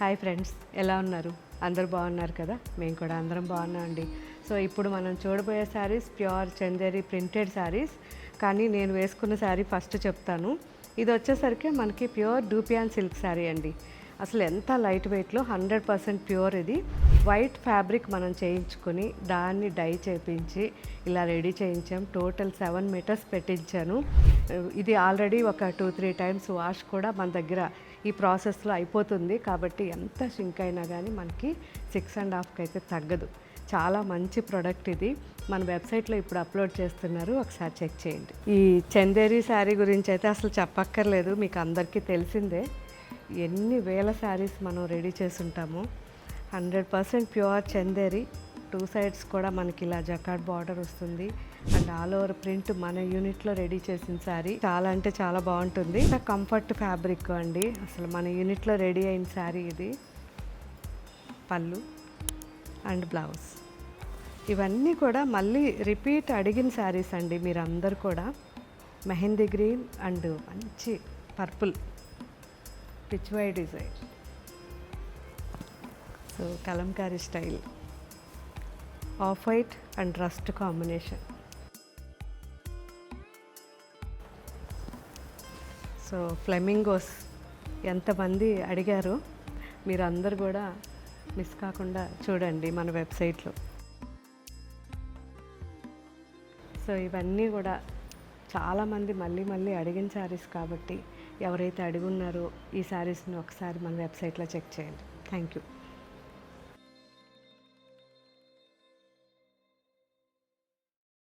Hi friends, ఎలా ఉన్నారు? అందరూ బాగున్నారు కదా? మేము కూడా అందరం బాగున్నాం అండి. సో ఇప్పుడు మనం చూడబోయే శారీస్ ప్యూర్ చందేరి ప్రింటెడ్ శారీస్. కానీ నేను వేసుకున్న శారీ ఫస్ట్ చెప్తాను. ఇది వచ్చేసరికి మనకి ప్యూర్ డూపియాన్ సిల్క్ శారీ అండి. అసలు ఎంత లైట్ వెయిట్లో 100% ప్యూర్. ఇది వైట్ ఫ్యాబ్రిక్ మనం చేయించుకొని దాన్ని డై చేయించి ఇలా రెడీ చేయించాం. టోటల్ 7 మీటర్స్ పెట్టించాను. ఇది ఆల్రెడీ ఒక 2-3 టైమ్స్ వాష్ కూడా మన దగ్గర ఈ ప్రాసెస్లో అయిపోతుంది. కాబట్టి ఎంత షింక్ అయినా కానీ మనకి 6.5కి అయితే తగ్గదు. చాలా మంచి ప్రోడక్ట్ ఇది. మన వెబ్సైట్లో ఇప్పుడు అప్లోడ్ చేస్తున్నారు, ఒకసారి చెక్ చేయండి. ఈ చందేరి శారీ గురించి అయితే అసలు చెప్పక్కర్లేదు, మీకు అందరికీ తెలిసిందే. ఎన్ని వేల శారీస్ మనం రెడీ చేసుంటాము. 100% ప్యూర్ చందేరి. 2 సైడ్స్ కూడా మనకి ఇలా జకార్డ్ బార్డర్ వస్తుంది అండ్ ఆల్ ఓవర్ ప్రింట్ మన యూనిట్లో రెడీ చేసిన శారీ. చాలా అంటే చాలా బాగుంటుంది. కంఫర్ట్ ఫ్యాబ్రిక్ అండి, అసలు మన యూనిట్లో రెడీ అయిన శారీ ఇది. పళ్ళు అండ్ బ్లౌజ్ ఇవన్నీ కూడా మళ్ళీ రిపీట్ అడిగిన శారీస్ అండి. మీరు అందరు కూడా మెహందీ గ్రీన్ అండ్ మంచి purple Pichwai design, so Kalamkari style, off white and rust combination. So flamingos ఎంతమంది అడిగారు, మీరు అందరు కూడా మిస్ కాకుండా చూడండి మన వెబ్సైట్లో. సో ఇవన్నీ కూడా చాలామంది మళ్ళీ అడిగిన శారీస్ కాబట్టి ఎవరైతే అడుగున్నారో ఈ శారీస్ని ఒకసారి మన వెబ్సైట్లో చెక్ చేయండి. Thank you.